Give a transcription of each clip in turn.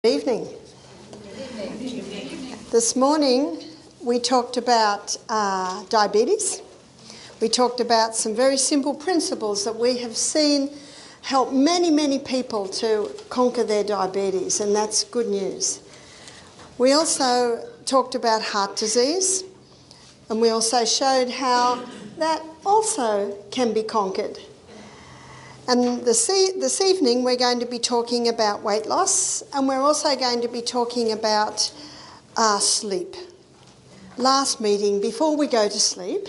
Evening. This morning we talked about diabetes. We talked about some very simple principles that we have seen help many people to conquer their diabetes, and that's good news. We also talked about heart disease, and we also showed how that also can be conquered. And this evening we're going to be talking about weight loss, and we're also going to be talking about sleep. Last meeting, before we go to sleep,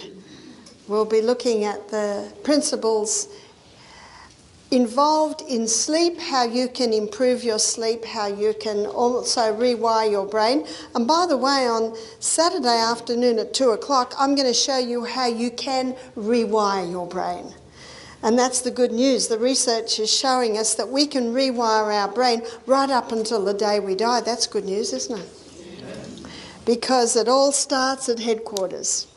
we'll be looking at the principles involved in sleep, how you can improve your sleep, how you can also rewire your brain. And by the way, on Saturday afternoon at 2 o'clock, I'm going to show you how you can rewire your brain. And that's the good news. The research is showing us that we can rewire our brain right up until the day we die. That's good news, isn't it? Because it all starts at headquarters.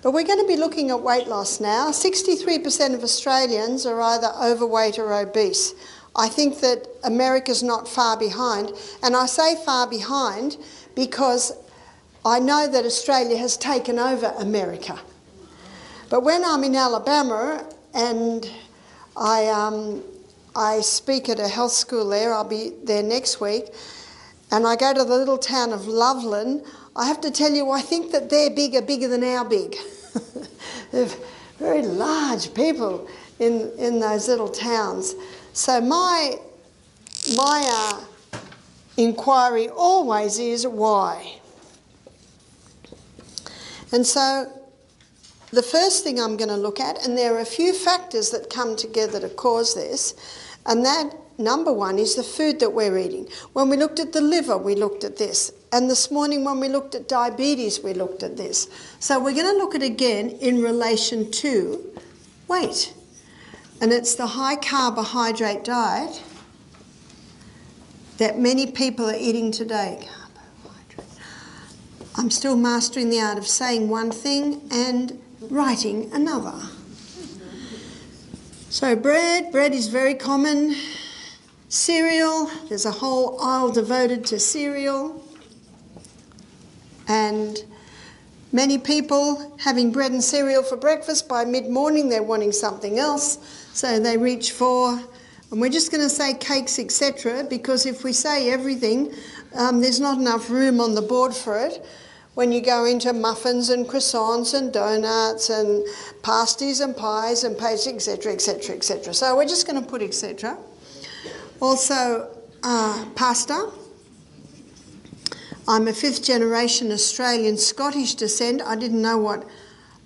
But we're going to be looking at weight loss now. 63% of Australians are either overweight or obese. I think that America's not far behind. And I say far behind because I know that Australia has taken over America. But when I'm in Alabama, and I speak at a health school there, I'll be there next week, and I go to the little town of Loveland, I have to tell you, I think that they're bigger than our big. They're very large people in those little towns. So my inquiry always is why. And so the first thing I'm going to look at, and there are a few factors that come together to cause this, and that number one is the food that we're eating. When we looked at the liver, we looked at this. And this morning when we looked at diabetes, we looked at this. So we're going to look at it again in relation to weight. And it's the high carbohydrate diet that many people are eating today. I'm still mastering the art of saying one thing and writing another. So bread is very common. Cereal, there's a whole aisle devoted to cereal. And many people having bread and cereal for breakfast, by mid-morning they're wanting something else, so they reach for, and we're just going to say cakes, etc., because if we say everything, there's not enough room on the board for it. When you go into muffins and croissants and donuts and pasties and pies and pastries, etc., etc., etc. So we're just going to put etc. Also, pasta. I'm a fifth generation Australian Scottish descent. I didn't know what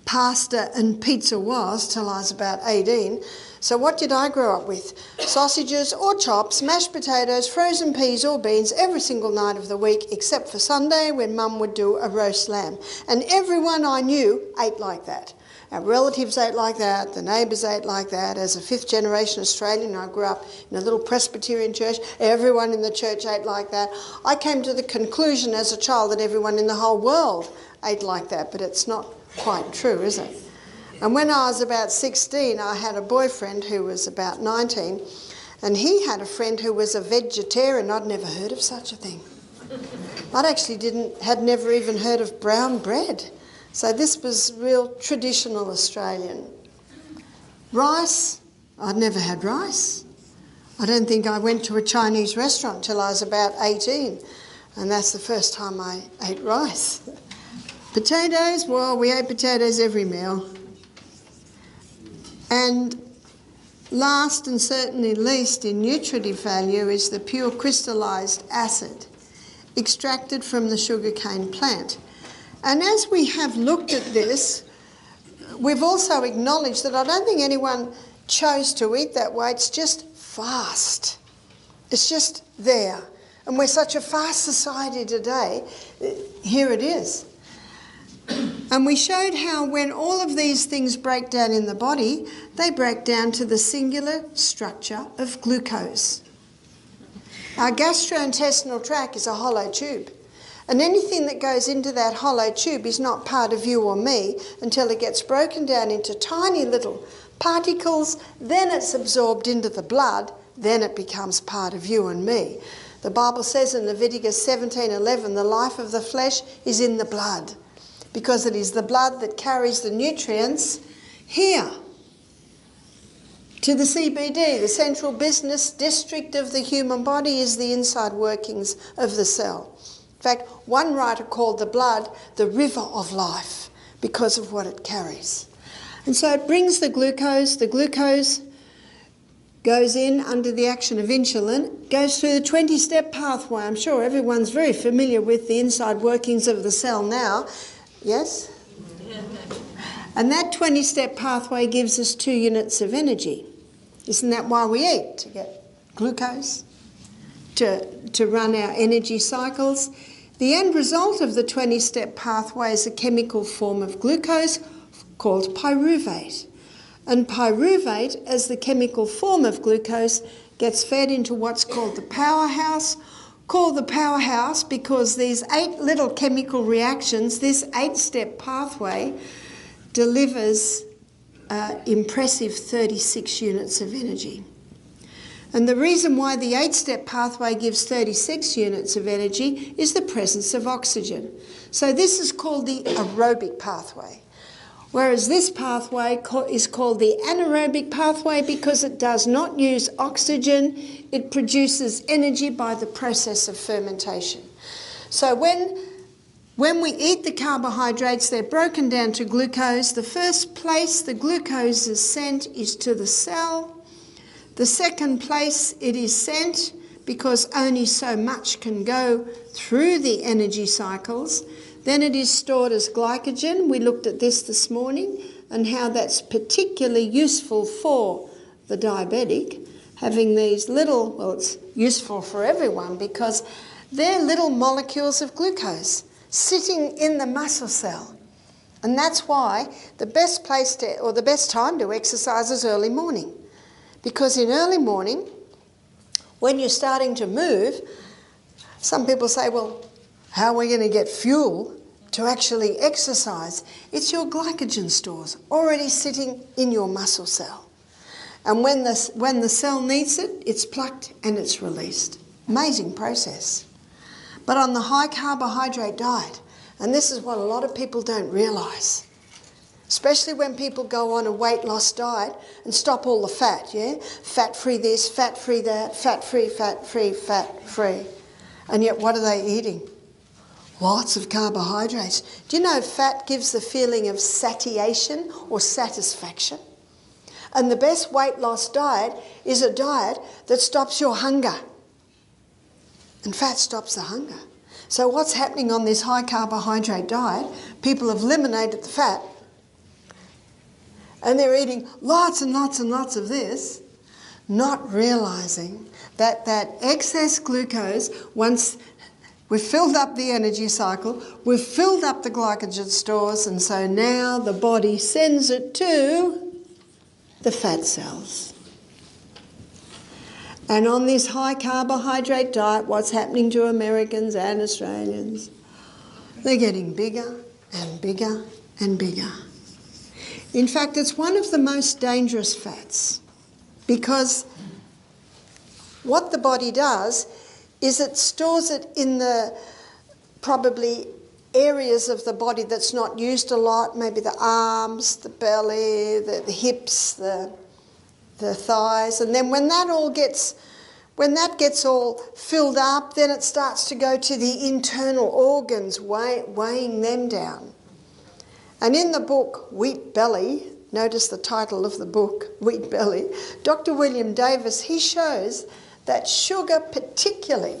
pasta and pizza was till I was about 18. So what did I grow up with? Sausages or chops, mashed potatoes, frozen peas or beans every single night of the week, except for Sunday when Mum would do a roast lamb. And everyone I knew ate like that. Our relatives ate like that, the neighbours ate like that. As a fifth generation Australian, I grew up in a little Presbyterian church. Everyone in the church ate like that. I came to the conclusion as a child that everyone in the whole world ate like that, but it's not quite true, is it? And when I was about 16, I had a boyfriend who was about 19, and he had a friend who was a vegetarian. I'd never heard of such a thing. Had never even heard of brown bread. So this was real traditional Australian. Rice, I'd never had rice. I don't think I went to a Chinese restaurant till I was about 18, and that's the first time I ate rice. Potatoes, well, we ate potatoes every meal. And last and certainly least in nutritive value is the pure crystallised acid extracted from the sugarcane plant. And as we have looked at this, we've also acknowledged that I don't think anyone chose to eat that way. It's just fast. It's just there. And we're such a fast society today. Here it is. And we showed how when all of these things break down in the body, they break down to the singular structure of glucose. Our gastrointestinal tract is a hollow tube. And anything that goes into that hollow tube is not part of you or me until it gets broken down into tiny little particles, then it's absorbed into the blood, then it becomes part of you and me. The Bible says in Leviticus 17:11, the life of the flesh is in the blood, because it is the blood that carries the nutrients here to the CBD. The central business district of the human body is the inside workings of the cell. In fact, one writer called the blood the river of life because of what it carries. And so it brings the glucose. The glucose goes in under the action of insulin, goes through the 20-step pathway. I'm sure everyone's very familiar with the inside workings of the cell now. Yes? And that 20-step pathway gives us 2 units of energy. Isn't that why we eat? To get glucose, to run our energy cycles. The end result of the 20-step pathway is a chemical form of glucose called pyruvate. And pyruvate, as the chemical form of glucose, gets fed into what's called the powerhouse, because these 8 little chemical reactions, this 8-step pathway, delivers impressive 36 units of energy. And the reason why the 8-step pathway gives 36 units of energy is the presence of oxygen. So this is called the aerobic pathway. Whereas this pathway is called the anaerobic pathway because it does not use oxygen. It produces energy by the process of fermentation. So when we eat the carbohydrates, they're broken down to glucose. The first place the glucose is sent is to the cell. The second place it is sent, because only so much can go through the energy cycles, then it is stored as glycogen. We looked at this morning and how that's particularly useful for the diabetic, having these little, well, it's useful for everyone because they're little molecules of glucose sitting in the muscle cell. And that's why the best place to, or the best time to exercise is early morning. Because in early morning, when you're starting to move, some people say, well, how are we going to get fuel to actually exercise? It's your glycogen stores already sitting in your muscle cell. And when the cell needs it, it's plucked and it's released. Amazing process. But on the high carbohydrate diet, and this is what a lot of people don't realise, especially when people go on a weight loss diet and stop all the fat, yeah? Fat-free this, fat-free that, fat-free, fat-free, fat-free. And yet what are they eating? Lots of carbohydrates. Do you know fat gives the feeling of satiation or satisfaction? And the best weight loss diet is a diet that stops your hunger. And fat stops the hunger. So what's happening on this high carbohydrate diet? People have eliminated the fat and they're eating lots and lots and lots of this, not realising that that excess glucose, once we've filled up the energy cycle, we've filled up the glycogen stores, and so now the body sends it to the fat cells. And on this high carbohydrate diet, what's happening to Americans and Australians? They're getting bigger and bigger and bigger. In fact, it's one of the most dangerous fats because what the body does is it stores it in the probably areas of the body that's not used a lot, maybe the arms, the belly, the hips, the thighs, and then when that gets all filled up, then it starts to go to the internal organs, weighing them down. And in the book Wheat Belly, notice the title of the book, Wheat Belly, Dr. William Davis, he shows that sugar particularly,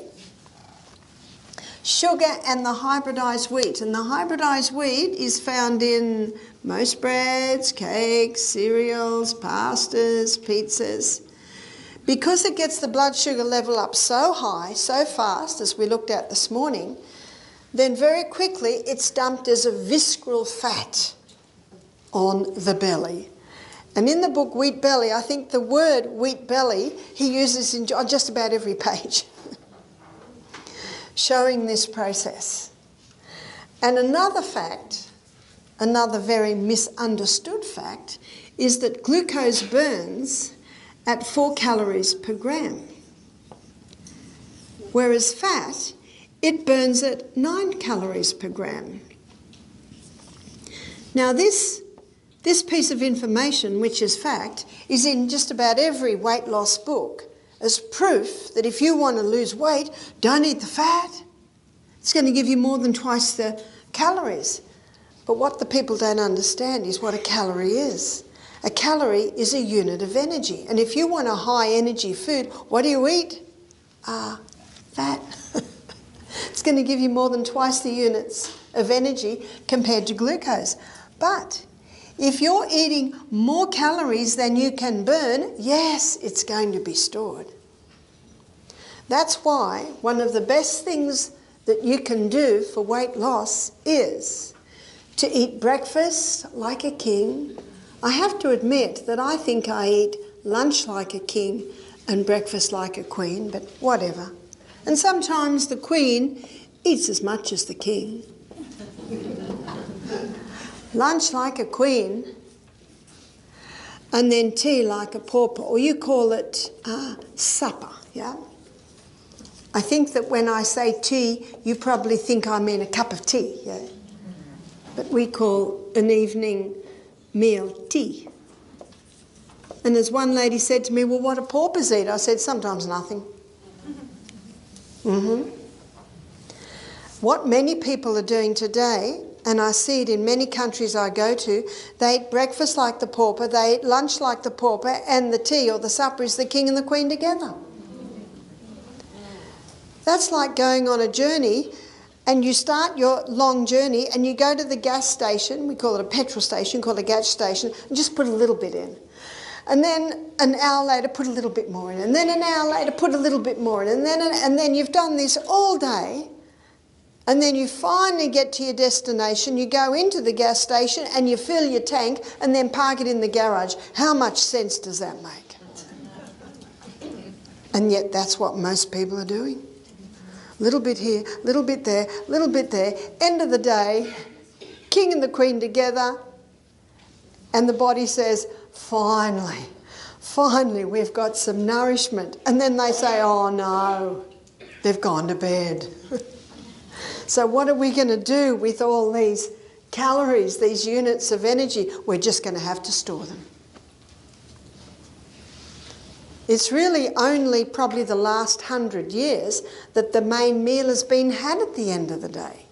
sugar and the hybridised wheat, and the hybridised wheat is found in most breads, cakes, cereals, pastas, pizzas. Because it gets the blood sugar level up so high, so fast, as we looked at this morning, then very quickly it's dumped as a visceral fat on the belly. And in the book Wheat Belly, I think the word wheat belly he uses on just about every page, showing this process. And another fact, another very misunderstood fact, is that glucose burns at 4 calories per gram. whereas fat, it burns at 9 calories per gram. Now this piece of information, which is fact, is in just about every weight loss book as proof that if you want to lose weight, don't eat the fat. It's going to give you more than twice the calories. But what the people don't understand is what a calorie is. A calorie is a unit of energy. And if you want a high energy food, what do you eat? Fat. It's going to give you more than twice the units of energy compared to glucose. But if you're eating more calories than you can burn, yes, it's going to be stored. That's why one of the best things that you can do for weight loss is to eat breakfast like a king. I have to admit that I think I eat lunch like a king and breakfast like a queen, but whatever. And sometimes the queen eats as much as the king. Lunch like a queen, and then tea like a pauper, or you call it supper, yeah? I think that when I say tea, you probably think I mean a cup of tea, yeah? But we call an evening meal tea. And as one lady said to me, well, what do paupers eat? I said, sometimes nothing. What many people are doing today, and I see it in many countries I go to, they eat breakfast like the pauper, they eat lunch like the pauper, and the tea or the supper is the king and the queen together. That's like going on a journey, and you start your long journey and you go to the gas station, we call it a petrol station, call it a gas station, and just put a little bit in. And then an hour later, put a little bit more in. And then an hour later, put a little bit more in. And then you've done this all day. And then you finally get to your destination, you go into the gas station and you fill your tank and then park it in the garage. How much sense does that make? And yet that's what most people are doing. Little bit here, little bit there, little bit there. End of the day, king and the queen together, and the body says, finally, we've got some nourishment. And then they say, oh no, they've gone to bed. So what are we going to do with all these calories, these units of energy? We're just going to have to store them. It's really only probably the last 100 years that the main meal has been had at the end of the day.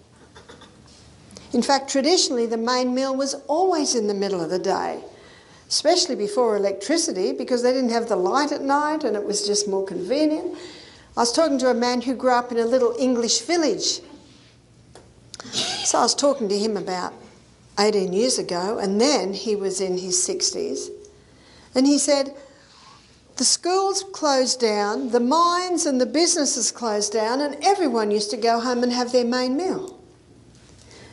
In fact, traditionally, the main meal was always in the middle of the day, especially before electricity, because they didn't have the light at night and it was just more convenient. I was talking to a man who grew up in a little English village. So I was talking to him about 18 years ago, and then he was in his 60s. And he said, the schools closed down, the mines and the businesses closed down, and everyone used to go home and have their main meal.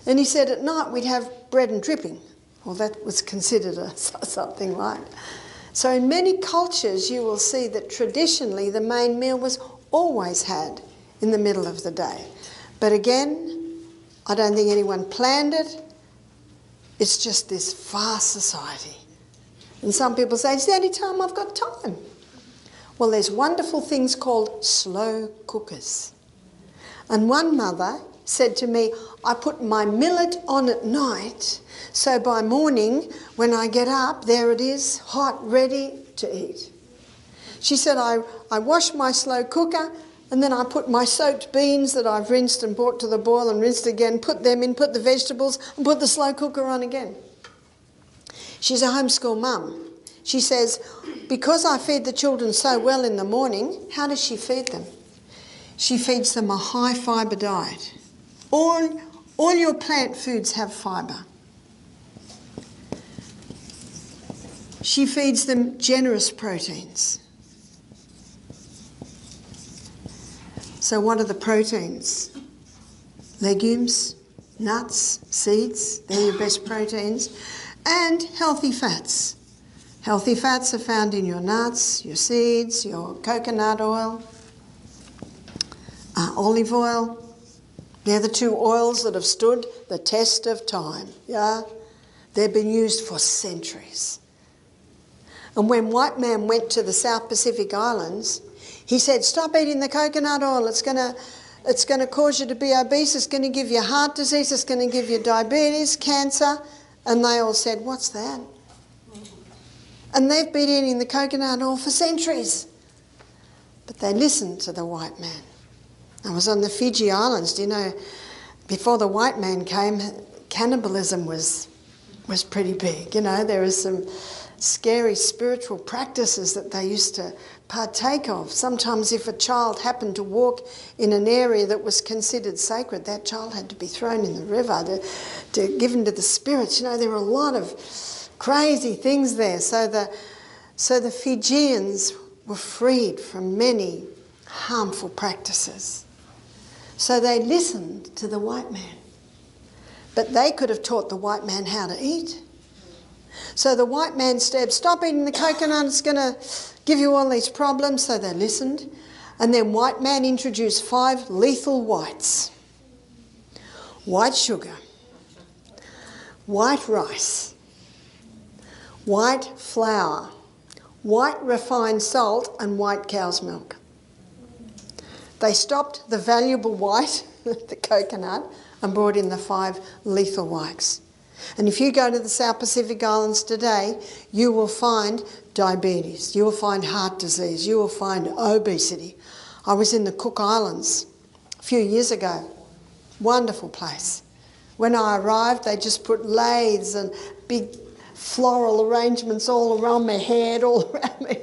And he said at night we'd have bread and dripping. Well, that was considered something like. So in many cultures you will see that traditionally the main meal was always had in the middle of the day. But again, I don't think anyone planned it. It's just this fast society. And some people say, it's the only time I've got time. Well, there's wonderful things called slow cookers. And one mother said to me, I put my millet on at night, so by morning, when I get up, there it is, hot, ready to eat. She said, I wash my slow cooker, and then I put my soaked beans that I've rinsed and brought to the boil and rinsed again, put them in, put the vegetables, and put the slow cooker on again. She's a homeschool mum. She says, because I feed the children so well in the morning, how does she feed them? She feeds them a high fibre diet. All your plant foods have fibre. She feeds them generous proteins. So what are the proteins? Legumes, nuts, seeds, they're your best proteins. And healthy fats. Healthy fats are found in your nuts, your seeds, your coconut oil, olive oil. They're the two oils that have stood the test of time, yeah? They've been used for centuries. And when white man went to the South Pacific Islands, He said, stop eating the coconut oil. It's going to cause you to be obese. It's going to give you heart disease. It's going to give you diabetes, cancer. And they all said, what's that? And they've been eating the coconut oil for centuries. But they listened to the white man. I was on the Fiji Islands. Do you know, before the white man came, cannibalism was pretty big. You know, there were some scary spiritual practices that they used to partake of. Sometimes if a child happened to walk in an area that was considered sacred, that child had to be thrown in the river to given to the spirits. You know, there were a lot of crazy things there. So the Fijians were freed from many harmful practices. So they listened to the white man. But they could have taught the white man how to eat. So the white man said, stop eating the coconut, it's going to give you all these problems. So they listened. And then white man introduced 5 lethal whites. White sugar, white rice, white flour, white refined salt and white cow's milk. They stopped the valuable white, the coconut, and brought in the 5 lethal whites. And if you go to the South Pacific Islands today, you will find diabetes, you will find heart disease, you will find obesity. I was in the Cook Islands a few years ago. Wonderful place. When I arrived, they just put lathes and big floral arrangements all around my head, all around me.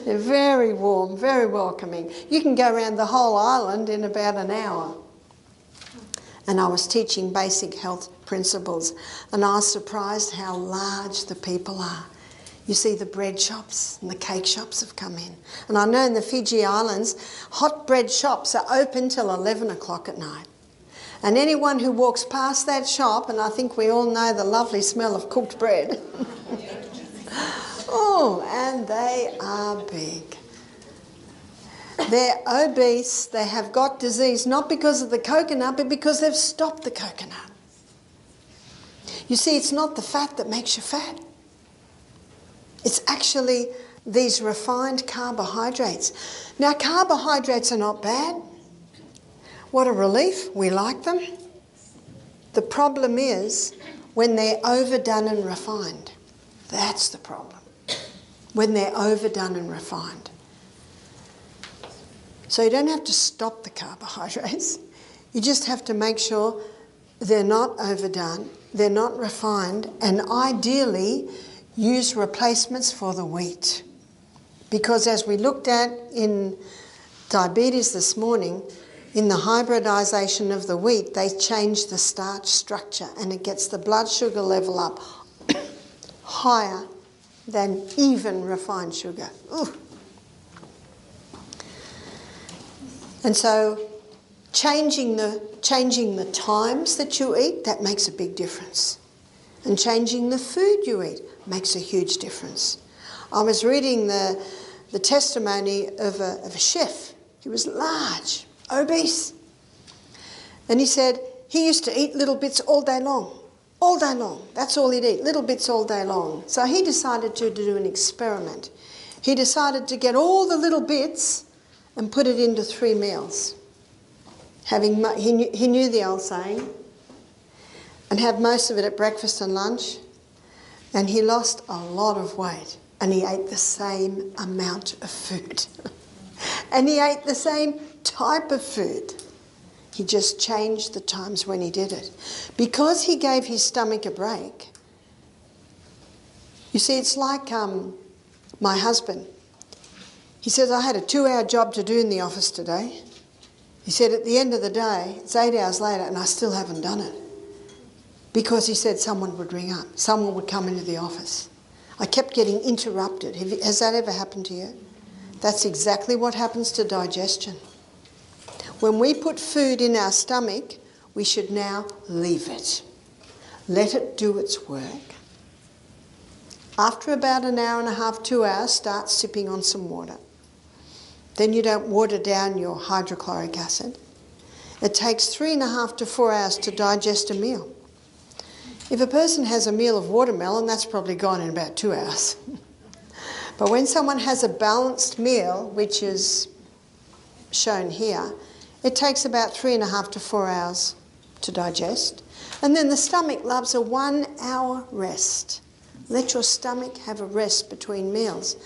They're very warm, very welcoming. You can go around the whole island in about an hour. And I was teaching basic health principles, and I was surprised how large the people are. You see the bread shops and the cake shops have come in. And I know in the Fiji Islands, hot bread shops are open till 11 o'clock at night. And anyone who walks past that shop, and I think we all know the lovely smell of cooked bread. Oh, and they are big. They're obese, they have got disease, not because of the coconut, but because they've stopped the coconut. You see, it's not the fat that makes you fat. It's actually these refined carbohydrates. Now, carbohydrates are not bad. What a relief, we like them. The problem is when they're overdone and refined. That's the problem. When they're overdone and refined. So you don't have to stop the carbohydrates. You just have to make sure they're not overdone, they're not refined, and ideally use replacements for the wheat. Because as we looked at in diabetes this morning, in the hybridisation of the wheat, they change the starch structure and it gets the blood sugar level up higher than even refined sugar. Ooh. And so changing the times that you eat, that makes a big difference. And changing the food you eat makes a huge difference. I was reading the testimony of a chef. He was large, obese. And he said he used to eat little bits all day long. All day long. That's all he'd eat, little bits all day long. So he decided to do an experiment. He decided to get all the little bits and put it into 3 meals. He knew the old saying, and have most of it at breakfast and lunch. And he lost a lot of weight, and he ate the same amount of food. And he ate the same type of food. He just changed the times when he did it. Because he gave his stomach a break. You see, it's like my husband. He says, I had a 2-hour job to do in the office today. He said, at the end of the day, it's 8 hours later and I still haven't done it. Because he said someone would ring up. Someone would come into the office. I kept getting interrupted. Has that ever happened to you? That's exactly what happens to digestion. When we put food in our stomach, we should now leave it. Let it do its work. After about an hour and a half, 2 hours, start sipping on some water. Then you don't water down your hydrochloric acid. It takes 3.5 to 4 hours to digest a meal. If a person has a meal of watermelon, that's probably gone in about 2 hours. But when someone has a balanced meal, which is shown here, it takes about 3.5 to 4 hours to digest. And then the stomach loves a 1 hour rest. Let your stomach have a rest between meals.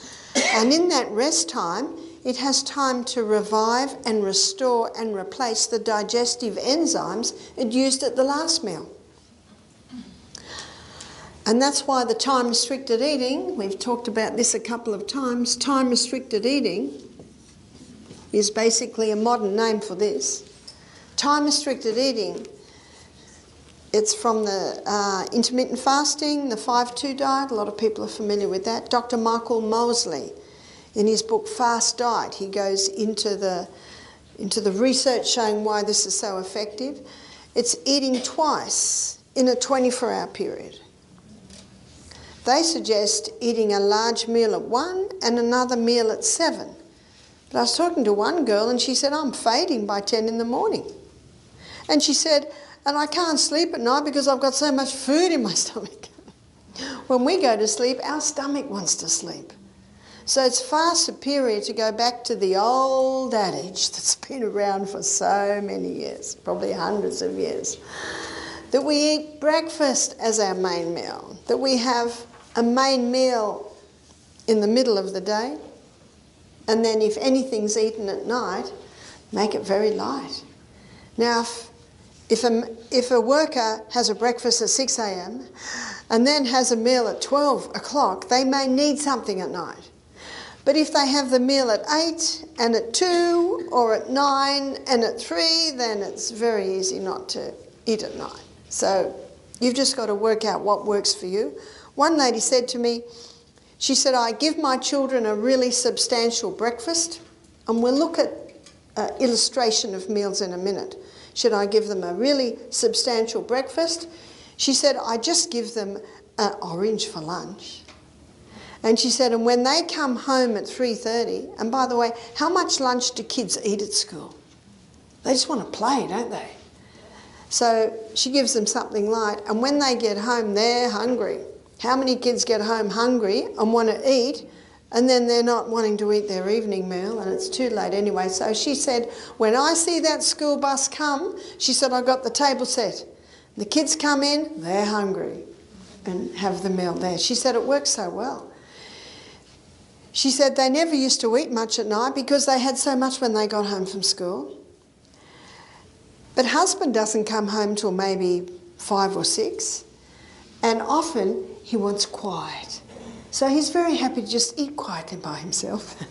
And in that rest time, it has time to revive and restore and replace the digestive enzymes it used at the last meal. And that's why the time-restricted eating, we've talked about this a couple of times, time-restricted eating is basically a modern name for this. Time-restricted eating, it's from the intermittent fasting, the 5-2 diet. A lot of people are familiar with that. Dr. Michael Mosley, in his book Fast Diet, he goes into the research showing why this is so effective. It's eating twice in a 24-hour period. They suggest eating a large meal at 1 and another meal at 7. But I was talking to one girl and she said, I'm fading by 10 in the morning. And she said, and I can't sleep at night because I've got so much food in my stomach. When we go to sleep, our stomach wants to sleep. So it's far superior to go back to the old adage that's been around for so many years, probably hundreds of years, that we eat breakfast as our main meal, that we have a main meal in the middle of the day, and then if anything's eaten at night, make it very light. Now, if a worker has a breakfast at 6 a.m. and then has a meal at 12 o'clock, they may need something at night. But if they have the meal at 8 and at 2 or at 9 and at 3, then it's very easy not to eat at night. So you've just got to work out what works for you. One lady said to me, she said, I give my children a really substantial breakfast, and we'll look at illustration of meals in a minute. Should I give them a really substantial breakfast? She said, I just give them an orange for lunch. And she said, and when they come home at 3:30, and by the way, how much lunch do kids eat at school? They just want to play, don't they? So she gives them something light, and when they get home, they're hungry. How many kids get home hungry and want to eat, and then they're not wanting to eat their evening meal, and it's too late anyway? So she said, when I see that school bus come, she said, I got the table set. The kids come in, they're hungry, and have the meal there. She said it works so well. She said they never used to eat much at night because they had so much when they got home from school. But husband doesn't come home till maybe 5 or 6, and often he wants quiet. So he's very happy to just eat quietly by himself.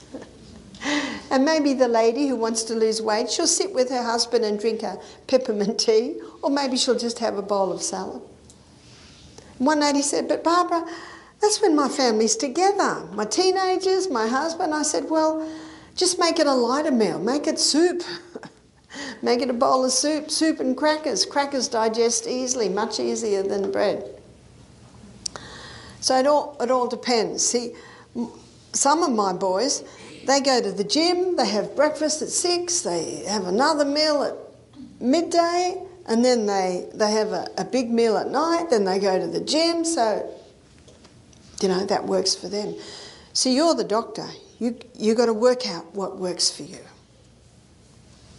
And maybe the lady who wants to lose weight, she'll sit with her husband and drink a peppermint tea, or maybe she'll just have a bowl of salad. One lady said, but Barbara, that's when my family's together. My teenagers, my husband. I said, well, just make it a lighter meal. Make it soup. Make it a bowl of soup, soup and crackers. Crackers digest easily, much easier than bread. So it all depends. See, some of my boys, they go to the gym, they have breakfast at 6, they have another meal at midday, and then they have a big meal at night, then they go to the gym. So, you know, that works for them. So you're the doctor. You've got to work out what works for you.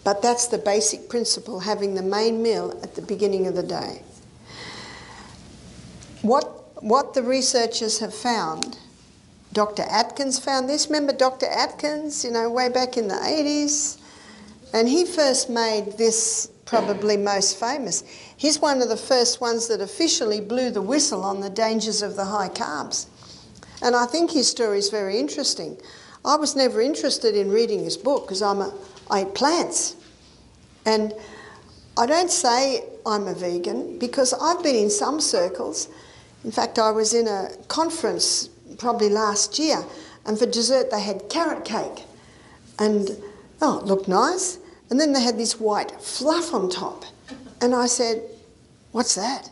But that's the basic principle, having the main meal at the beginning of the day. What the researchers have found, Dr. Atkins found this. Remember Dr. Atkins, you know, way back in the 80s? And he first made this probably most famous. He's one of the first ones that officially blew the whistle on the dangers of the high carbs. And I think his story is very interesting. I was never interested in reading his book because I eat plants. And I don't say I'm a vegan because I've been in some circles. In fact, I was in a conference probably last year, and for dessert they had carrot cake. And, oh, it looked nice. And then they had this white fluff on top. And I said, what's that?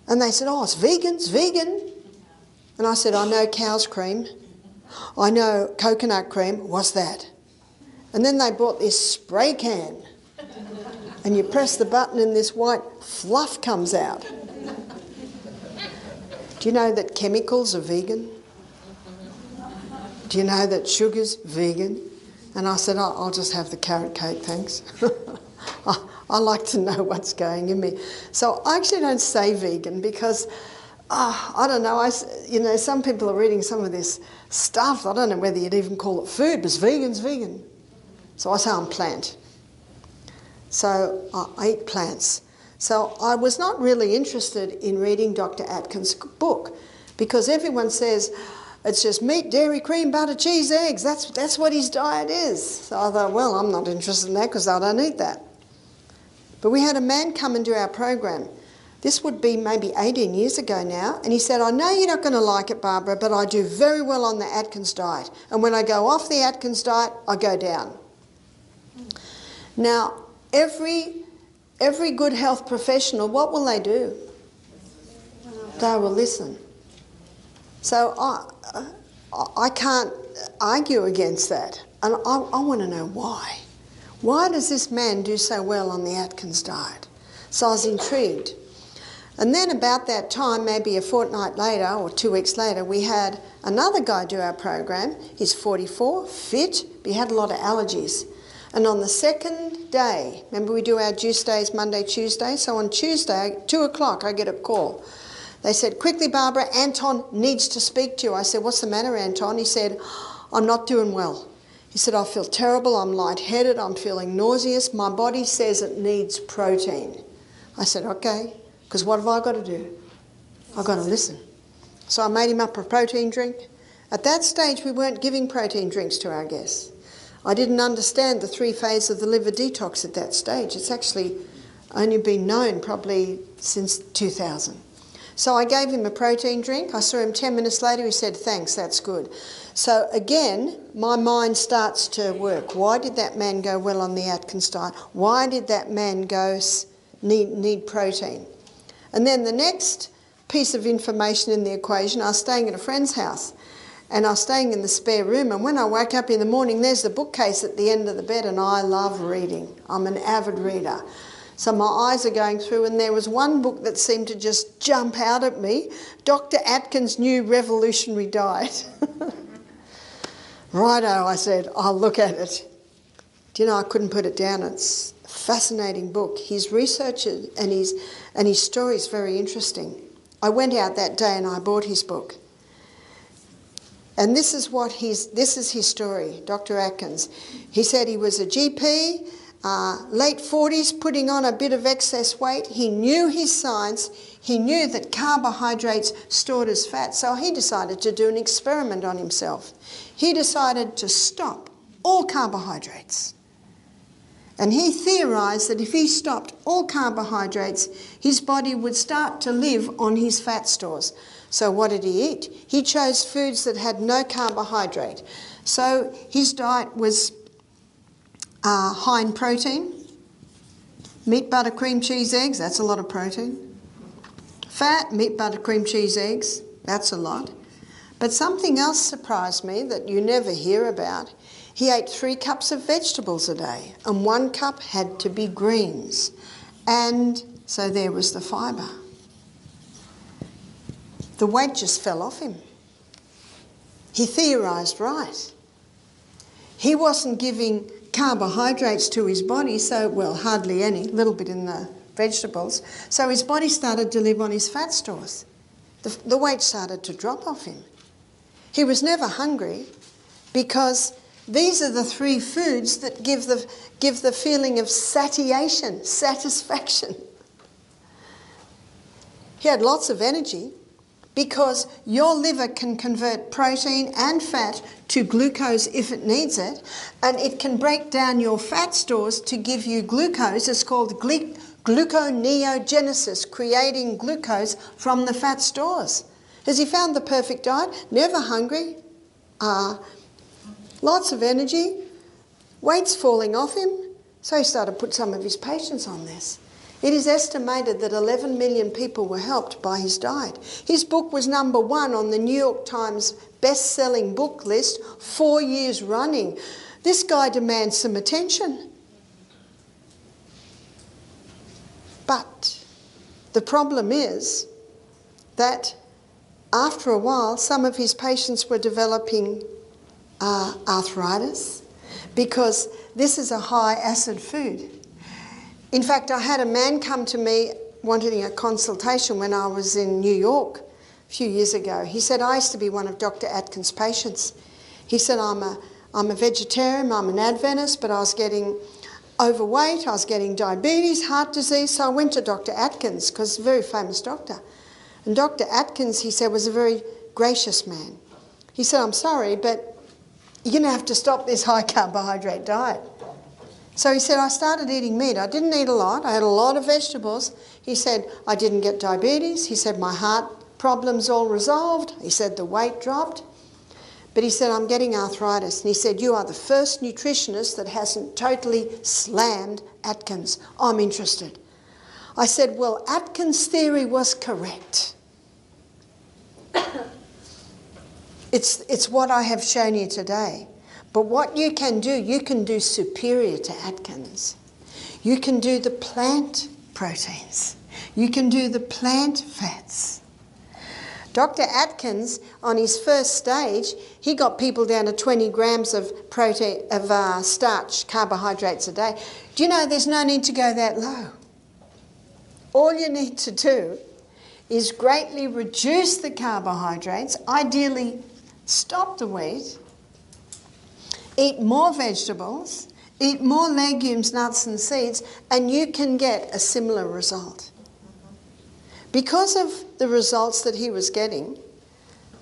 And they said, oh, it's vegan, it's vegan. And I said, I know cow's cream. I know coconut cream. What's that? And then they bought this spray can. And you press the button and this white fluff comes out. Do you know that chemicals are vegan? Do you know that sugar's vegan? And I said, I'll just have the carrot cake, thanks. I like to know what's going in me. So I actually don't say vegan because, I don't know, some people are reading some of this stuff. I don't know whether you'd even call it food, but vegan's vegan. So I say I'm plant. So I eat plants. So I was not really interested in reading Dr. Atkins' book because everyone says it's just meat, dairy, cream, butter, cheese, eggs. That's what his diet is. So I thought, well, I'm not interested in that because I don't eat that. But we had a man come and do our program. This would be maybe 18 years ago now. And he said, I know you're not going to like it, Barbara, but I do very well on the Atkins diet. And when I go off the Atkins diet, I go down. Now, every good health professional, what will they do? They will listen. So I can't argue against that. And I want to know why. Why does this man do so well on the Atkins diet? So I was intrigued. And then about that time, maybe a fortnight later or 2 weeks later, we had another guy do our program. He's 44, fit, but he had a lot of allergies. And on the second day, remember we do our juice days Monday, Tuesday? So on Tuesday, 2 o'clock, I get a call. They said, quickly, Barbara, Anton needs to speak to you. I said, what's the matter, Anton? He said, I'm not doing well. He said, I feel terrible, I'm lightheaded, I'm feeling nauseous. My body says it needs protein. I said, okay, because what have I got to do? I've got to listen. So I made him up a protein drink. At that stage, we weren't giving protein drinks to our guests. I didn't understand the 3 phases of the liver detox at that stage. It's actually only been known probably since 2000. So I gave him a protein drink. I saw him 10 minutes later. He said, thanks, that's good. So again, my mind starts to work. Why did that man go well on the Atkins diet? Why did that man need protein? And then the next piece of information in the equation, I was staying at a friend's house. And I was staying in the spare room, and when I woke up in the morning, there's the bookcase at the end of the bed, and I love reading. I'm an avid reader. So my eyes are going through, and there was one book that seemed to just jump out at me, Dr. Atkins' New Revolutionary Diet. Righto, I said, I'll look at it. Do you know, I couldn't put it down. It's a fascinating book. His research and his story is very interesting. I went out that day and I bought his book. And this is his story, Dr. Atkins. He said he was a GP, late 40s, putting on a bit of excess weight. He knew his science. He knew that carbohydrates stored as fat. So he decided to do an experiment on himself. He decided to stop all carbohydrates. And he theorised that if he stopped all carbohydrates, his body would start to live on his fat stores. So what did he eat? He chose foods that had no carbohydrate. So his diet was high in protein, meat, butter, cream, cheese, eggs, that's a lot of protein. Fat, meat, butter, cream, cheese, eggs, that's a lot. But something else surprised me that you never hear about. He ate 3 cups of vegetables a day, and 1 cup had to be greens. And so there was the fibre. The weight just fell off him. He theorised right. He wasn't giving carbohydrates to his body, so, well, hardly any, a little bit in the vegetables. So his body started to live on his fat stores. The weight started to drop off him. He was never hungry because these are the 3 foods that give the feeling of satiation, satisfaction. He had lots of energy because your liver can convert protein and fat to glucose if it needs it, and it can break down your fat stores to give you glucose. It's called gluconeogenesis, creating glucose from the fat stores. Has he found the perfect diet? Never hungry, lots of energy, weight's falling off him, so he started to put some of his patients on this. It is estimated that 11 million people were helped by his diet. His book was #1 on the New York Times best-selling book list 4 years running. This guy demands some attention. But the problem is that after a while, some of his patients were developing arthritis, because this is a high acid food. In fact, I had a man come to me wanting a consultation when I was in New York a few years ago. He said, I used to be one of Dr. Atkins' patients. He said, I'm a vegetarian, I'm an Adventist, but I was getting overweight, I was getting diabetes, heart disease, so I went to Dr. Atkins, because he's a very famous doctor. And Dr. Atkins, he said, was a very gracious man. He said, I'm sorry, but you're going to have to stop this high carbohydrate diet. So he said, I started eating meat. I didn't eat a lot. I had a lot of vegetables. He said, I didn't get diabetes. He said, my heart problems all resolved. He said, the weight dropped. But he said, I'm getting arthritis. And he said, you are the first nutritionist that hasn't totally slammed Atkins. I'm interested. I said, well, Atkins' theory was correct. It's what I have shown you today. But what you can do superior to Atkins. You can do the plant proteins. You can do the plant fats. Dr. Atkins, on his first stage, he got people down to 20 grams of starch, carbohydrates a day. Do you know there's no need to go that low? All you need to do is greatly reduce the carbohydrates, ideally stop the wheat, eat more vegetables, eat more legumes, nuts and seeds, and you can get a similar result. Because of the results that he was getting,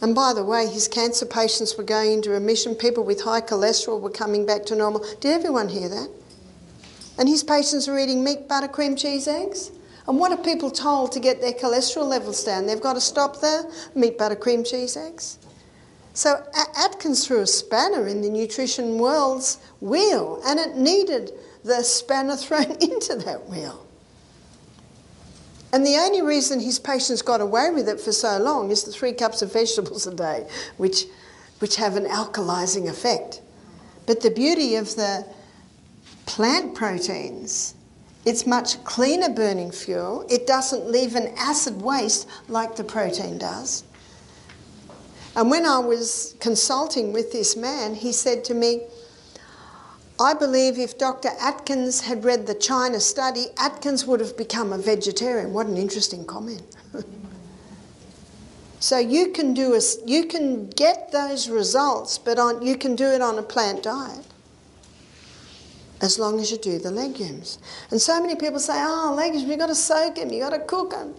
and by the way, his cancer patients were going into remission, people with high cholesterol were coming back to normal. Did everyone hear that? And his patients were eating meat, butter, cream, cheese, eggs. And what are people told to get their cholesterol levels down? They've got to stop the meat, butter, cream, cheese, eggs. So Atkins threw a spanner in the nutrition world's wheel, and it needed the spanner thrown into that wheel. And the only reason his patients got away with it for so long is the 3 cups of vegetables a day, which have an alkalizing effect. But the beauty of the plant proteins, it's much cleaner burning fuel. It doesn't leave an acid waste like the protein does. And when I was consulting with this man, he said to me, I believe if Dr. Atkins had read the China study, Atkins would have become a vegetarian. What an interesting comment. So you can get those results, but you can do it on a plant diet, as long as you do the legumes. And so many people say, oh, legumes, you've got to soak them, you've got to cook them.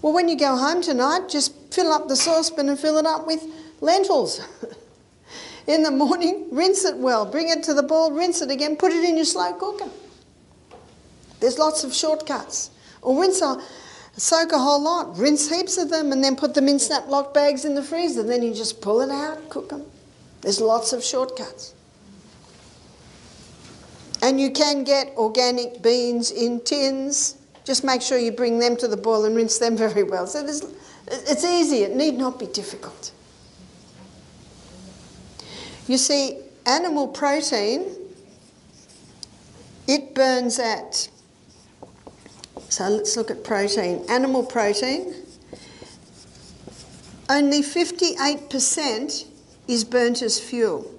Well, when you go home tonight, just fill up the saucepan and fill it up with lentils. In the morning, rinse it well, bring it to the boil, rinse it again, put it in your slow cooker. There's lots of shortcuts. Or soak a whole lot, rinse heaps of them and then put them in Snap-Lock bags in the freezer. Then you just pull it out, cook them. There's lots of shortcuts. And you can get organic beans in tins. Just make sure you bring them to the boil and rinse them very well. So it's easy, it need not be difficult. You see, animal protein, it burns at, so let's look at protein. Animal protein, only 58% is burnt as fuel.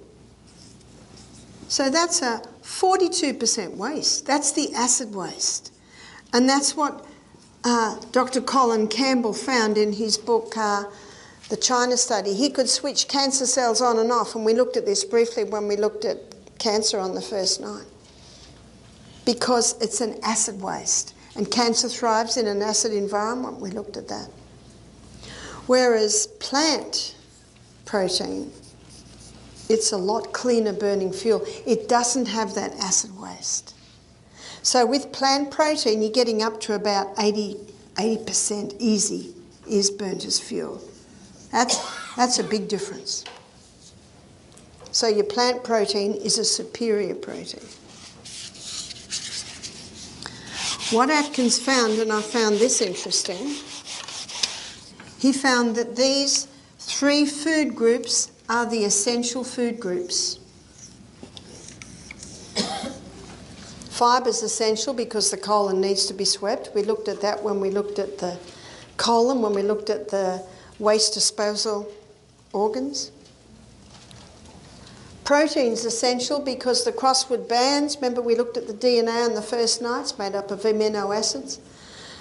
So that's a 42% waste. That's the acid waste. And that's what Dr. Colin Campbell found in his book, The China Study. He could switch cancer cells on and off, and we looked at this briefly when we looked at cancer on the first night. Because it's an acid waste, and cancer thrives in an acid environment. We looked at that. Whereas plant protein, it's a lot cleaner burning fuel. It doesn't have that acid waste. So with plant protein, you're getting up to about 80% easy is burnt as fuel. That's a big difference. So your plant protein is a superior protein. What Atkins found, and I found this interesting, he found that these 3 food groups are the essential food groups. Fibre is essential because the colon needs to be swept. We looked at that when we looked at the colon, when we looked at the waste disposal organs. Protein's essential because the crossword bands, remember we looked at the DNA on the first night, it's made up of amino acids.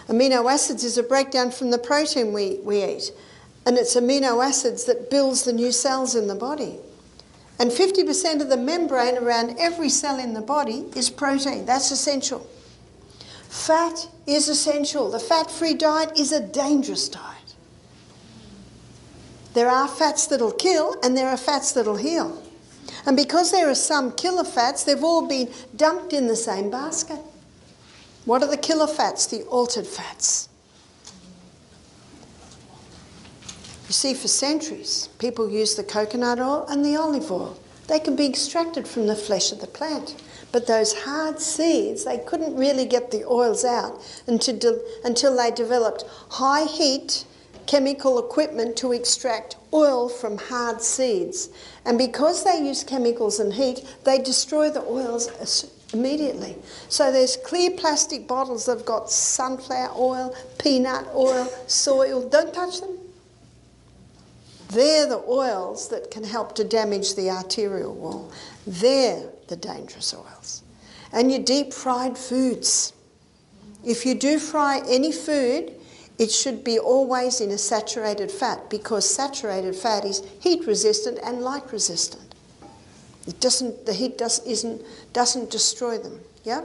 Amino acids is a breakdown from the protein we eat. And it's amino acids that builds the new cells in the body. And 50% of the membrane around every cell in the body is protein. That's essential. Fat is essential. The fat-free diet is a dangerous diet. There are fats that'll kill and there are fats that'll heal. And because there are some killer fats, they've all been dumped in the same basket. What are the killer fats? The altered fats. You see, for centuries, people used the coconut oil and the olive oil. They can be extracted from the flesh of the plant. But those hard seeds, they couldn't really get the oils out until they developed high heat chemical equipment to extract oil from hard seeds. And because they use chemicals and heat, they destroy the oils immediately. So there's clear plastic bottles that have got sunflower oil, peanut oil, soy oil. Don't touch them. They're the oils that can help to damage the arterial wall. They're the dangerous oils. And your deep fried foods. If you do fry any food, it should be always in a saturated fat because saturated fat is heat resistant and light resistant. The heat doesn't destroy them. Yeah?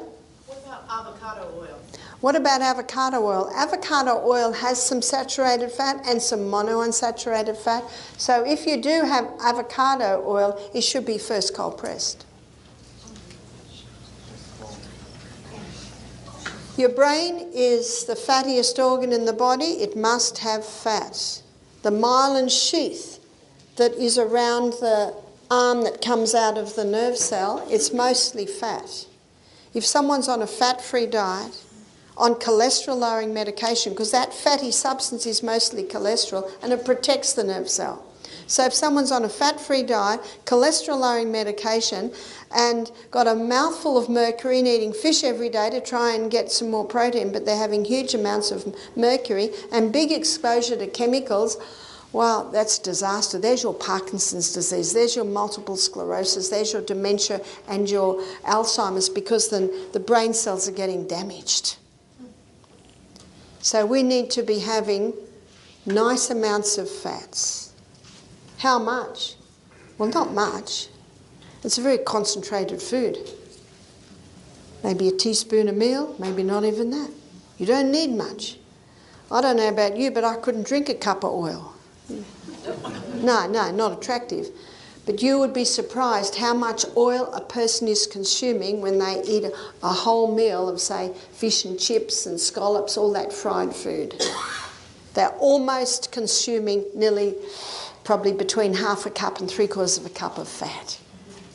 What about avocado oil? What about avocado oil? Avocado oil has some saturated fat and some monounsaturated fat. So if you do have avocado oil, it should be first cold pressed. Your brain is the fattiest organ in the body. It must have fat. The myelin sheath that is around the arm that comes out of the nerve cell, it's mostly fat. If someone's on a fat-free diet, on cholesterol-lowering medication, because that fatty substance is mostly cholesterol and it protects the nerve cell. So if someone's on a fat-free diet, cholesterol-lowering medication, and got a mouthful of mercury and eating fish every day to try and get some more protein, but they're having huge amounts of mercury and big exposure to chemicals, well, that's disaster. There's your Parkinson's disease, there's your multiple sclerosis, there's your dementia and your Alzheimer's, because then the brain cells are getting damaged. So we need to be having nice amounts of fats. How much? Well, not much. It's a very concentrated food. Maybe a teaspoon a meal, maybe not even that. You don't need much. I don't know about you, but I couldn't drink a cup of oil. No, not attractive. But you would be surprised how much oil a person is consuming when they eat a whole meal of, say, fish and chips and scallops, all that fried food. They're almost consuming nearly, probably between half a cup and 3/4 of a cup of fat.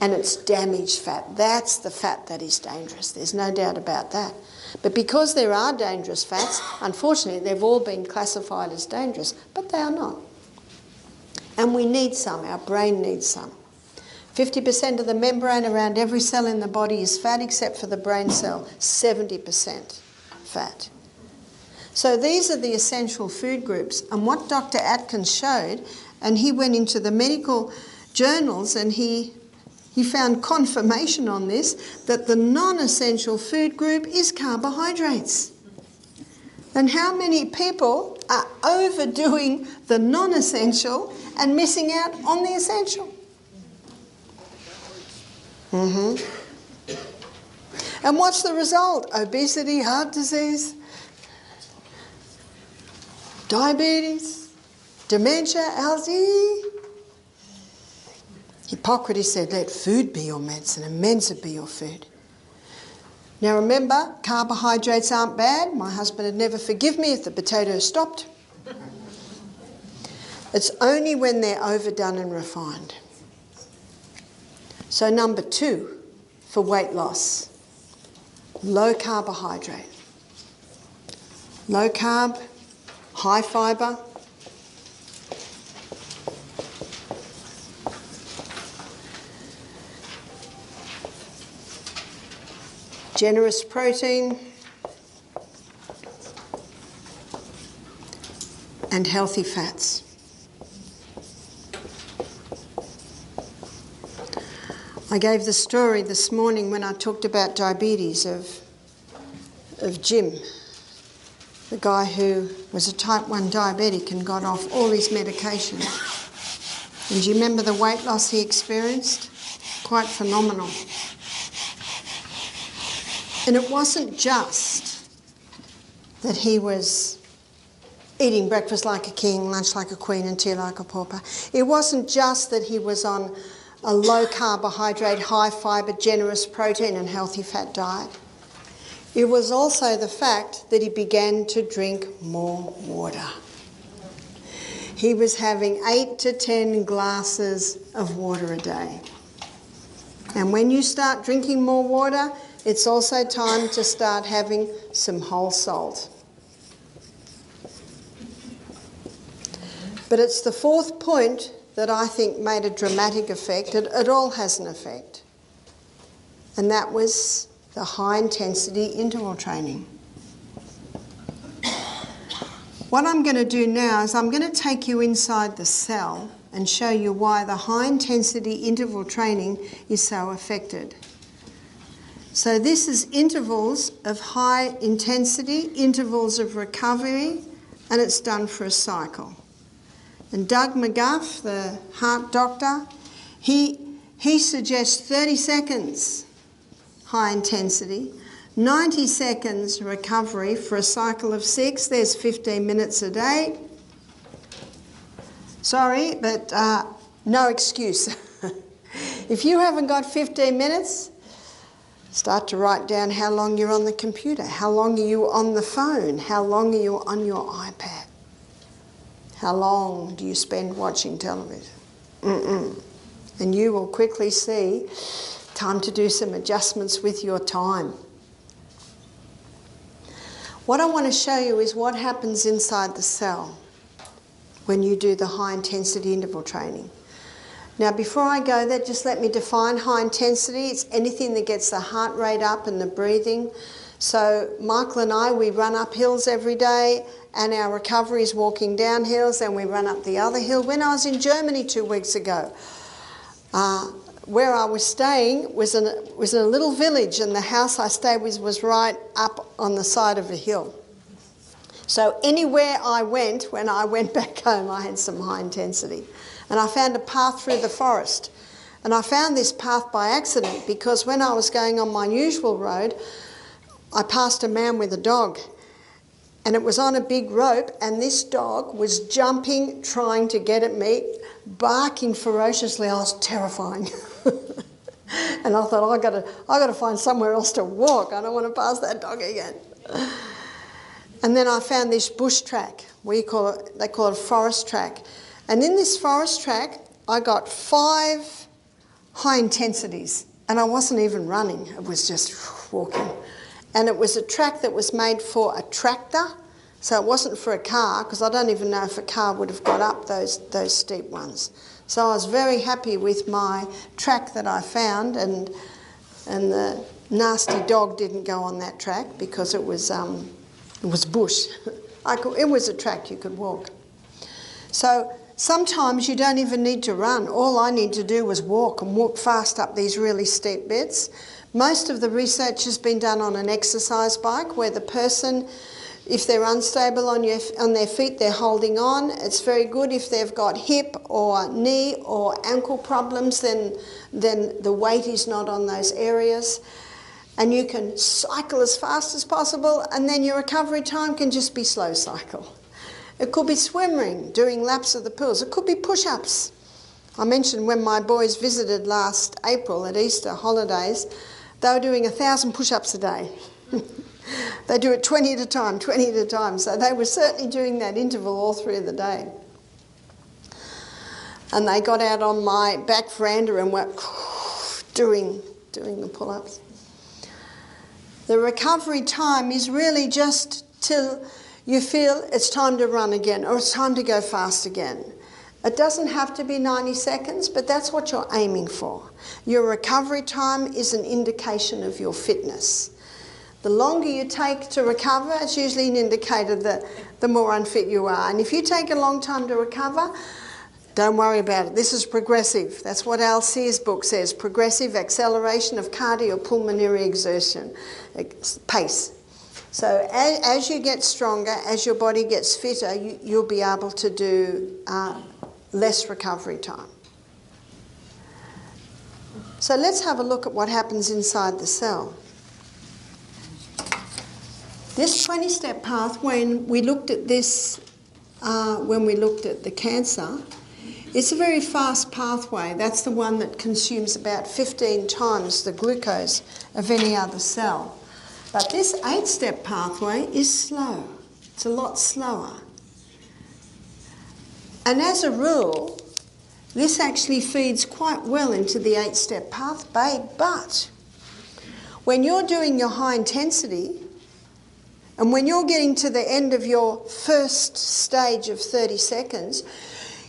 And it's damaged fat. That's the fat that is dangerous. There's no doubt about that. But because there are dangerous fats, unfortunately, they've all been classified as dangerous, but they are not. And we need some. Our brain needs some. 50% of the membrane around every cell in the body is fat, except for the brain cell, 70% fat. So these are the essential food groups. And what Dr. Atkins showed, and he went into the medical journals and he found confirmation on this, that the non-essential food group is carbohydrates. And how many people are overdoing the non-essential and missing out on the essential? And what's the result? Obesity, heart disease, diabetes, dementia, Alzheimer's. Hippocrates said, let food be your medicine and mensa be your food. Now remember, carbohydrates aren't bad. My husband would never forgive me if the potatoes stopped. It's only when they're overdone and refined. So number 2 for weight loss, low carbohydrate. Low carb, high fibre. Generous protein and healthy fats. I gave the story this morning when I talked about diabetes of Jim, the guy who was a type 1 diabetic and got off all his medication. And do you remember the weight loss he experienced? Quite phenomenal. And it wasn't just that he was eating breakfast like a king, lunch like a queen and tea like a pauper. It wasn't just that he was on a low carbohydrate, high fibre, generous protein and healthy fat diet. It was also the fact that he began to drink more water. He was having 8 to 10 glasses of water a day. And when you start drinking more water, it's also time to start having some whole salt. But it's the fourth point that I think made a dramatic effect. It all has an effect. And that was the high intensity interval training. What I'm going to do now is I'm going to take you inside the cell and show you why the high intensity interval training is so effective. So this is intervals of high intensity, intervals of recovery, and it's done for a cycle. And Doug McGuff, the heart doctor, he suggests 30 seconds high intensity, 90 seconds recovery for a cycle of 6. There's 15 minutes a day. Sorry, but no excuse. If you haven't got 15 minutes, start to write down how long you're on the computer, how long are you on the phone, how long are you on your iPad. How long do you spend watching television? And you will quickly see time to do some adjustments with your time. What I want to show you is what happens inside the cell when you do the high intensity interval training. Now before I go there, just let me define high intensity. It's anything that gets the heart rate up and the breathing. So Michael and I, we run up hills every day, and our recovery is walking down hills, and we run up the other hill. When I was in Germany 2 weeks ago, where I was staying was in a little village, and the house I stayed with was right up on the side of a hill. So anywhere I went, when I went back home, I had some high intensity. And I found a path through the forest. And I found this path by accident because when I was going on my usual road, I passed a man with a dog, and it was on a big rope, and this dog was jumping, trying to get at me, barking ferociously. I was terrifying. And I thought, I got to find somewhere else to walk. I don't want to pass that dog again. And then I found this bush track. They call it a forest track. And in this forest track, I got 5 high intensities, and I wasn't even running. It was just walking. And it was a track that was made for a tractor, so it wasn't for a car, because I don't even know if a car would have got up those steep ones. So I was very happy with my track that I found, and the nasty dog didn't go on that track because it was bush. It was a track you could walk. So sometimes you don't even need to run. All I need to do was walk, and walk fast up these really steep bits. Most of the research has been done on an exercise bike where the person, if they're unstable on their feet, they're holding on. It's very good if they've got hip or knee or ankle problems, then the weight is not on those areas. And you can cycle as fast as possible, and then your recovery time can just be slow cycle. It could be swimming, doing laps of the pools. It could be push-ups. I mentioned when my boys visited last April at Easter holidays, they were doing 1,000 push-ups a day. They do it 20 at a time, 20 at a time. So they were certainly doing that interval all through the day. And they got out on my back veranda and were doing the pull-ups. The recovery time is really just till you feel it's time to run again or it's time to go fast again. It doesn't have to be 90 seconds, but that's what you're aiming for. Your recovery time is an indication of your fitness. The longer you take to recover, it's usually an indicator that the more unfit you are. And if you take a long time to recover, Don't worry about it. This is progressive. That's what Al Sears' book says, progressive acceleration of cardiopulmonary exertion, pace. So as you get stronger, as your body gets fitter, you'll be able to do less recovery time. So let's have a look at what happens inside the cell. This 20-step path, when we looked at this, when we looked at the cancer, it's a very fast pathway. That's the one that consumes about 15 times the glucose of any other cell. But this 8-step pathway is slow. It's a lot slower. And as a rule, this actually feeds quite well into the 8-step pathway, but when you're doing your high intensity, and when you're getting to the end of your first stage of 30 seconds,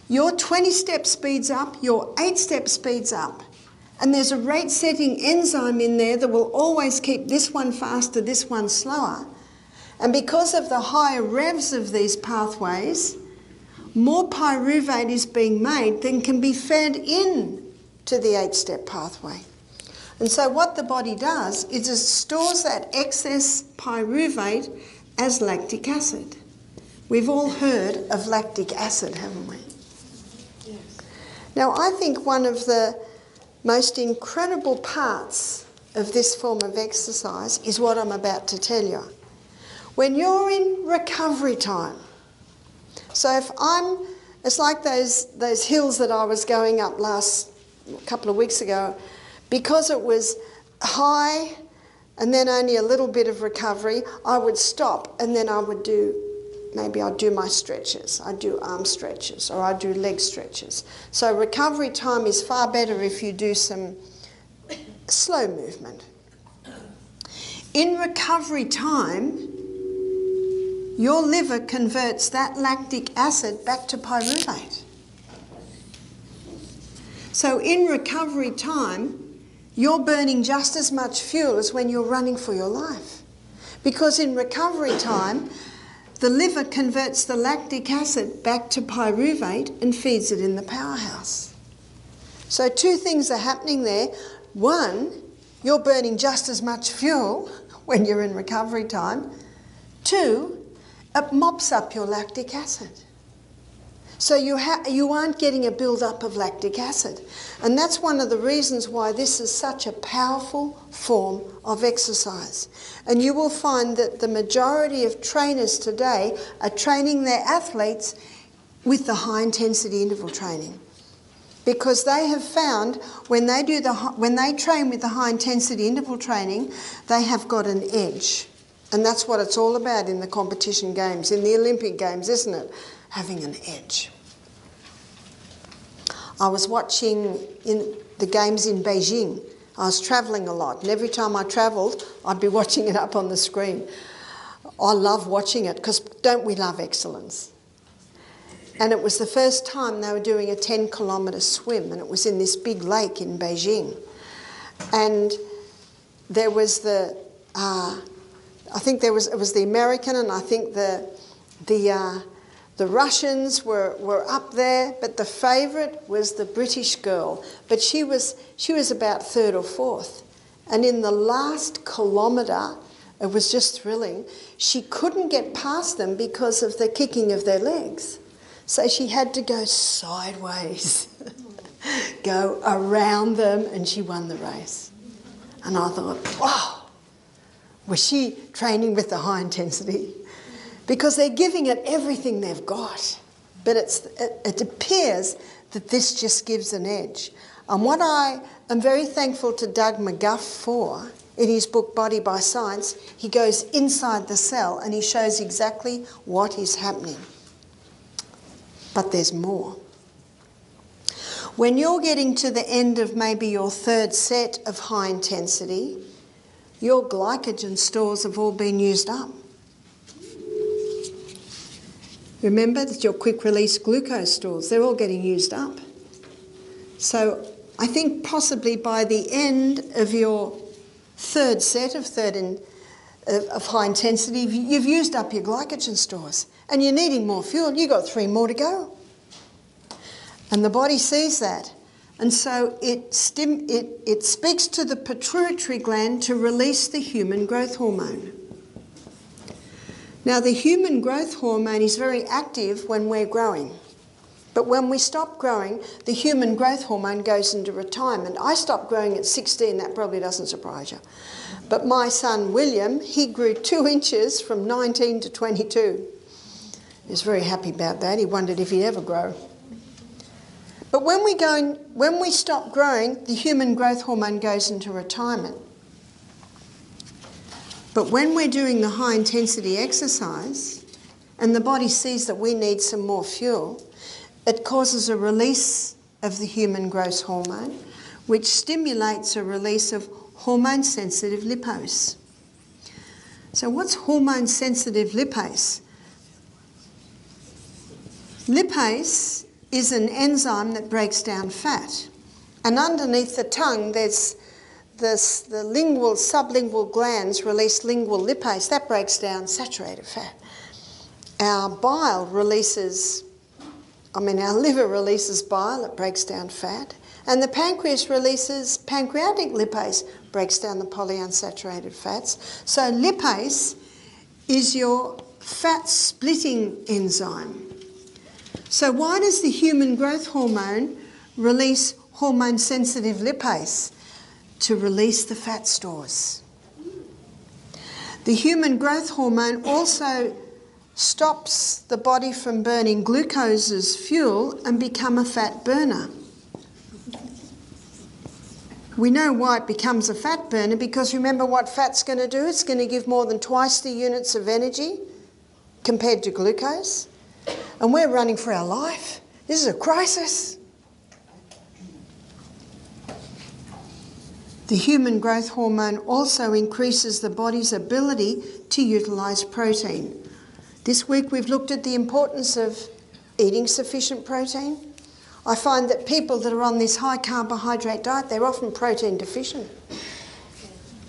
your 20-step speeds up, your 8-step speeds up. And there's a rate-setting enzyme in there that will always keep this one faster, this one slower. And because of the higher revs of these pathways, more pyruvate is being made than can be fed in to the 8-step pathway. And so what the body does is it stores that excess pyruvate as lactic acid. We've all heard of lactic acid, haven't we? Now, I think one of the most incredible parts of this form of exercise is what I'm about to tell you. When you're in recovery time, so it's like those hills that I was going up a couple of weeks ago, because it was high and then only a little bit of recovery, I would stop and then I'd do my stretches. I'd do arm stretches or I'd do leg stretches. So recovery time is far better if you do some slow movement. In recovery time, your liver converts that lactic acid back to pyruvate. So in recovery time, you're burning just as much fuel as when you're running for your life. Because in recovery time, the liver converts the lactic acid back to pyruvate and feeds it in the powerhouse. So two things are happening there. One, you're burning just as much fuel when you're in recovery time. Two, it mops up your lactic acid. So you aren't getting a build-up of lactic acid. And that's one of the reasons why this is such a powerful form of exercise. And you will find that the majority of trainers today are training their athletes with the high-intensity interval training. Because they have found when they train with the high-intensity interval training, they have got an edge. And that's what it's all about in the competition games, in the Olympic Games, isn't it? Having an edge. I was watching in the games in Beijing. I was travelling a lot, and every time I travelled, I'd be watching it up on the screen. I love watching it because don't we love excellence? And it was the first time they were doing a 10-kilometre swim, and it was in this big lake in Beijing. And there was it was the American, and I think the Russians were up there, but the favourite was the British girl. But she was about third or fourth. And in the last kilometre, it was just thrilling, she couldn't get past them because of the kicking of their legs. So she had to go sideways, go around them, and she won the race. And I thought, wow, was she training with the high intensity? Because they're giving it everything they've got. But it appears that this just gives an edge. And what I am very thankful to Doug McGuff for, in his book Body by Science, he goes inside the cell and he shows exactly what is happening. But there's more. When you're getting to the end of maybe your third set of high intensity, your glycogen stores have all been used up. Remember that your quick-release glucose stores, they're all getting used up. So I think possibly by the end of your third set of high intensity, you've used up your glycogen stores and you're needing more fuel. You've got 3 more to go. And the body sees that. And so it speaks to the pituitary gland to release the human growth hormone. Now, the human growth hormone is very active when we're growing. But when we stop growing, the human growth hormone goes into retirement. I stopped growing at 16, that probably doesn't surprise you. But my son William, he grew 2 inches from 19 to 22. He was very happy about that. He wondered if he'd ever grow. But when we stop growing, the human growth hormone goes into retirement. But when we're doing the high intensity exercise and the body sees that we need some more fuel, it causes a release of the human growth hormone, which stimulates a release of hormone-sensitive lipase. So what's hormone-sensitive lipase? Lipase is an enzyme that breaks down fat. And underneath the tongue, there's the sublingual glands release lingual lipase. That breaks down saturated fat. Our liver releases bile, it breaks down fat. And the pancreas releases pancreatic lipase, breaks down the polyunsaturated fats. So lipase is your fat splitting enzyme. So why does the human growth hormone release hormone-sensitive lipase? To release the fat stores. The human growth hormone also stops the body from burning glucose as fuel and become a fat burner. We know why it becomes a fat burner, because remember what fat's going to do? It's going to give more than twice the units of energy compared to glucose. And we're running for our life. This is a crisis. The human growth hormone also increases the body's ability to utilise protein. This week we've looked at the importance of eating sufficient protein. I find that people that are on this high carbohydrate diet, they're often protein deficient.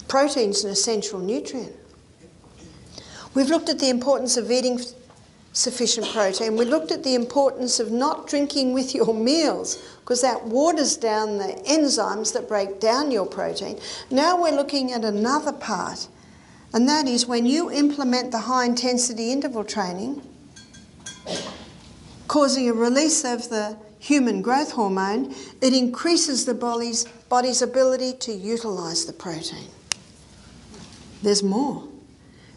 Protein's an essential nutrient. We've looked at the importance of eating sufficient protein. We looked at the importance of not drinking with your meals, because that waters down the enzymes that break down your protein. Now we're looking at another part, and that is when you implement the high intensity interval training, causing a release of the human growth hormone, it increases the body's ability to utilise the protein. There's more.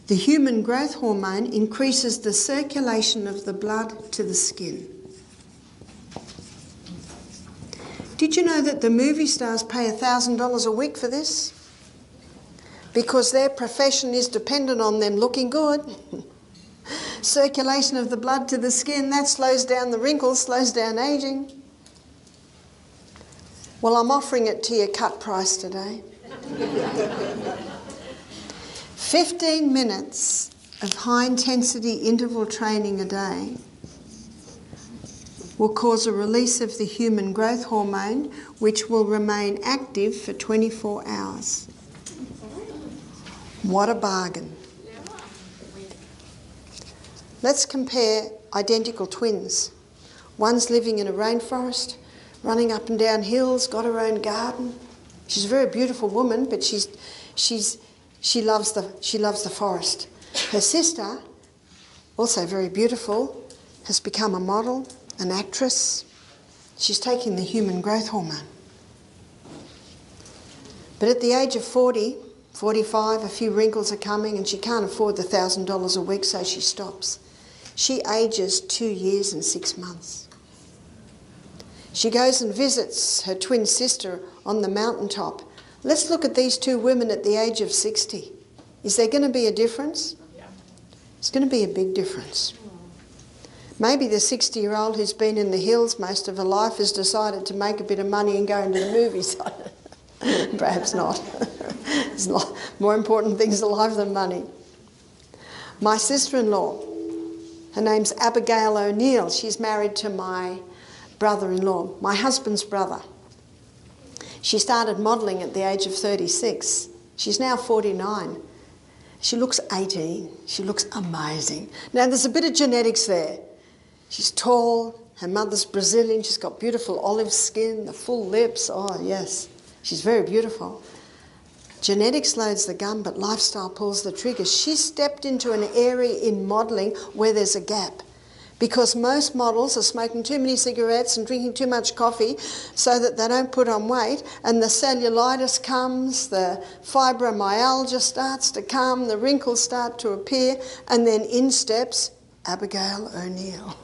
The human growth hormone increases the circulation of the blood to the skin. Did you know that the movie stars pay $1,000 a week for this? Because their profession is dependent on them looking good. Circulation of the blood to the skin, that slows down the wrinkles, slows down ageing. Well, I'm offering it to you cut price today. 15 minutes of high-intensity interval training a day will cause a release of the human growth hormone, which will remain active for 24 hours. What a bargain. Let's compare identical twins. One's living in a rainforest, running up and down hills, got her own garden. She's a very beautiful woman, but she loves the forest. Her sister, also very beautiful, has become a model, an actress. She's taking the human growth hormone. But at the age of 40, 45, a few wrinkles are coming and she can't afford the $1,000 a week, so she stops. She ages 2 years and 6 months. She goes and visits her twin sister on the mountaintop. Let's look at these two women at the age of 60. Is there going to be a difference? Yeah. It's going to be a big difference. Maybe the 60-year-old who's been in the hills most of her life has decided to make a bit of money and go into the movies. Perhaps not. There's a lot more important things in life than money. My sister-in-law, her name's Abigail O'Neill. She's married to my brother-in-law, my husband's brother. She started modelling at the age of 36. She's now 49. She looks 18. She looks amazing. Now, there's a bit of genetics there. She's tall, Her mother's Brazilian. She's got beautiful olive skin, the full lips. Oh, yes. She's very beautiful. Genetics loads the gun, but lifestyle pulls the trigger. She stepped into an area in modelling where there's a gap. Because most models are smoking too many cigarettes and drinking too much coffee so that they don't put on weight, and the cellulitis comes, the fibromyalgia starts to come, the wrinkles start to appear, and then in steps Abigail O'Neill.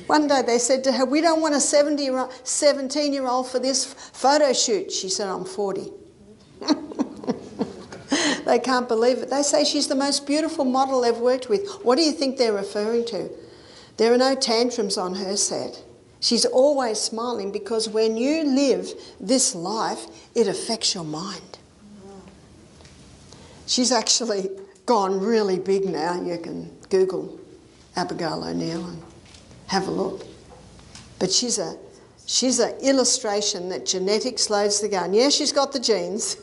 One day they said to her, "We don't want a 17-year-old for this photo shoot." She said, "I'm 40. They can't believe it. They say she's the most beautiful model they've worked with. What do you think they're referring to? There are no tantrums on her set. She's always smiling, because when you live this life, it affects your mind. She's actually gone really big now. You can Google Abigail O'Neill and have a look. But she's an illustration that genetics loads the gun. Yeah, she's got the genes.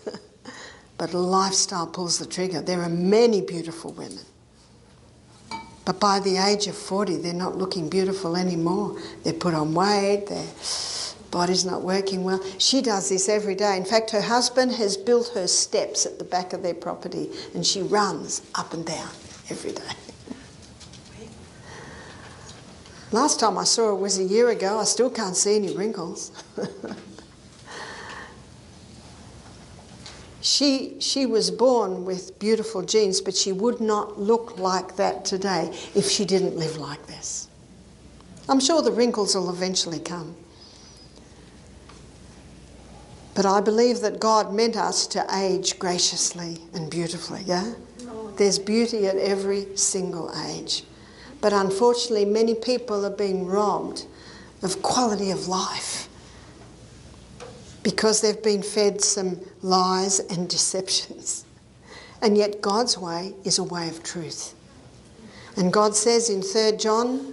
But lifestyle pulls the trigger. There are many beautiful women. But by the age of 40, they're not looking beautiful anymore. They're put on weight, their body's not working well. She does this every day. In fact, her husband has built her steps at the back of their property, and she runs up and down every day. Last time I saw her was a year ago. I still can't see any wrinkles. She was born with beautiful genes, but she would not look like that today if she didn't live like this. I'm sure the wrinkles will eventually come. But I believe that God meant us to age graciously and beautifully, yeah? There's beauty at every single age. But unfortunately, many people are being robbed of quality of life, because they've been fed some lies and deceptions. And yet God's way is a way of truth. And God says in 3 John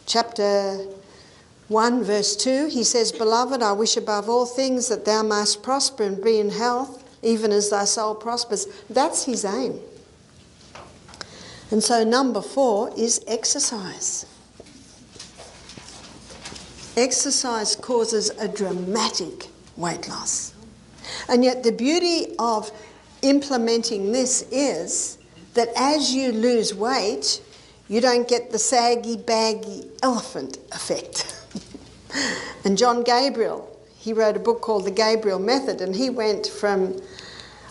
chapter 1 verse 2, he says, "Beloved, I wish above all things that thou mayest prosper and be in health, even as thy soul prospers." That's his aim. And so number 4 is exercise. Exercise causes a dramatic weight loss. And yet the beauty of implementing this is that as you lose weight, you don't get the saggy, baggy elephant effect. And John Gabriel, he wrote a book called The Gabriel Method, and he went from,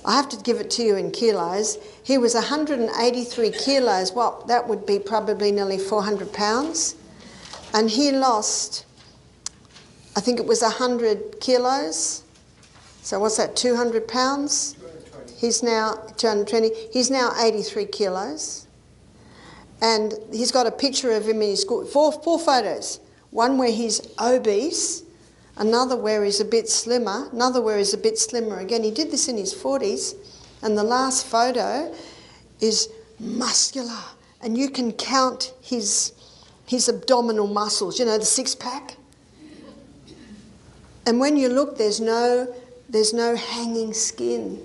I have to give it to you in kilos, he was 183 kilos, well, that would be probably nearly 400 pounds, and he lost, I think it was 100 kilos. So what's that, 200 pounds? 220. He's now 220. He's now 83 kilos. And he's got a picture of him in his school. Four photos. One where he's obese, another where he's a bit slimmer, another where he's a bit slimmer again. He did this in his 40s. And the last photo is muscular. And you can count his abdominal muscles, you know, the six-pack. And when you look, there's no hanging skin.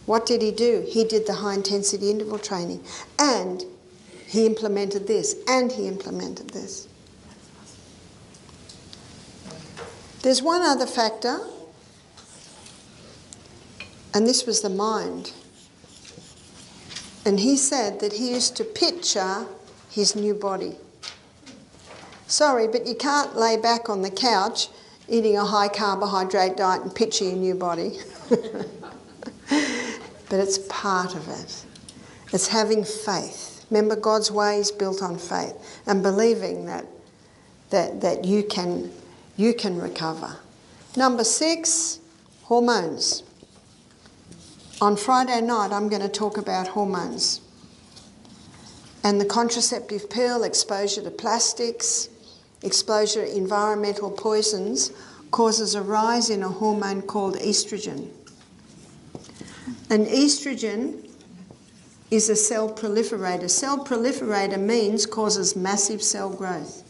What did he do? He did the high-intensity interval training. And he implemented this. And he implemented this. There's one other factor. And this was the mind. And he said that he used to picture his new body. Sorry, but you can't lay back on the couch eating a high carbohydrate diet and picture your new body. But it's part of it. It's having faith. Remember, God's way is built on faith and believing that you can recover. Number 6, hormones. On Friday night, I'm going to talk about hormones and the contraceptive pill, exposure to plastics, exposure to environmental poisons causes a rise in a hormone called estrogen. And estrogen is a cell proliferator. Cell proliferator means causes massive cell growth.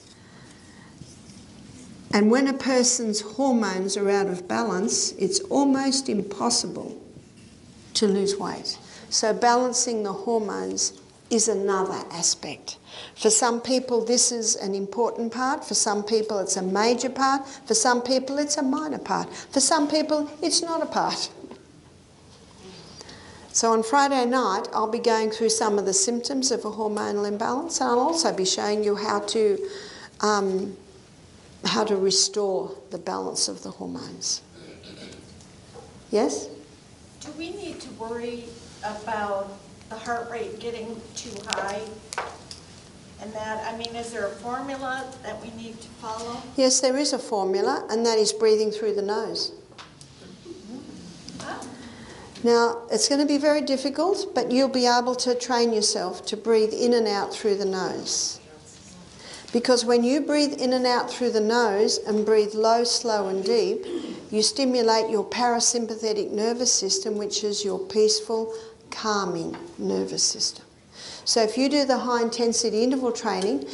And when a person's hormones are out of balance, it's almost impossible to lose weight. So balancing the hormones is another aspect. For some people this is an important part, for some people it's a major part, for some people it's a minor part, for some people it's not a part. So on Friday night I'll be going through some of the symptoms of a hormonal imbalance, and I'll also be showing you how to restore the balance of the hormones. Yes? Do we need to worry about the heart rate getting too high? And that, I mean, is there a formula that we need to follow? Yes, there is a formula, and that is breathing through the nose. Oh. Now, it's going to be very difficult, but you'll be able to train yourself to breathe in and out through the nose. Because when you breathe in and out through the nose and breathe low, slow and deep, you stimulate your parasympathetic nervous system, which is your peaceful, calming nervous system. So if you do the high intensity interval training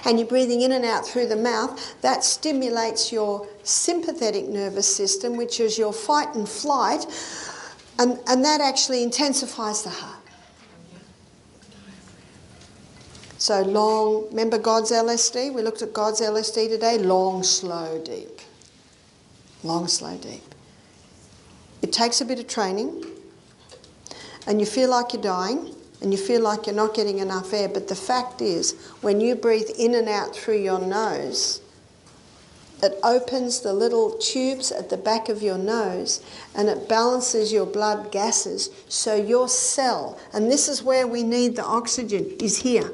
and you're breathing in and out through the mouth, that stimulates your sympathetic nervous system, which is your fight and flight, and that actually intensifies the heart. So long, remember God's LSD? We looked at God's LSD today. Long, slow, deep. Long, slow, deep. It takes a bit of training, and you feel like you're dying, and you feel like you're not getting enough air, but the fact is, when you breathe in and out through your nose, it opens the little tubes at the back of your nose and it balances your blood gases, so your cell, and this is where we need the oxygen, is here.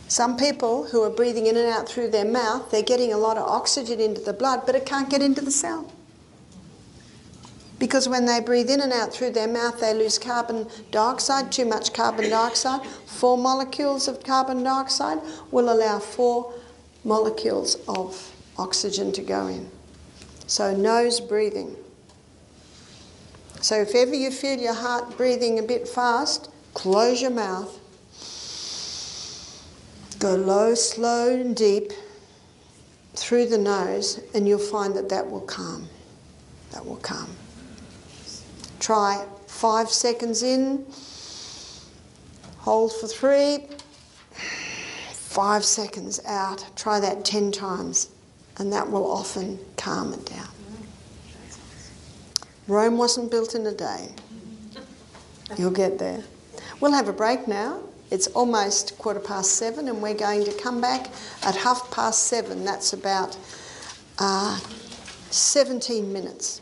Some people who are breathing in and out through their mouth, they're getting a lot of oxygen into the blood, but it can't get into the cell. Because when they breathe in and out through their mouth, they lose carbon dioxide, too much carbon dioxide. 4 molecules of carbon dioxide will allow 4 molecules of oxygen to go in. So nose breathing. So if ever you feel your heart breathing a bit fast, close your mouth. Go low, slow and deep through the nose, and you'll find that that will calm. That will calm. Try 5 seconds in, hold for 3, 5 seconds out. Try that 10 times, and that will often calm it down. Rome wasn't built in a day. You'll get there. We'll have a break now. It's almost 7:15, and we're going to come back at 7:30. That's about 17 minutes.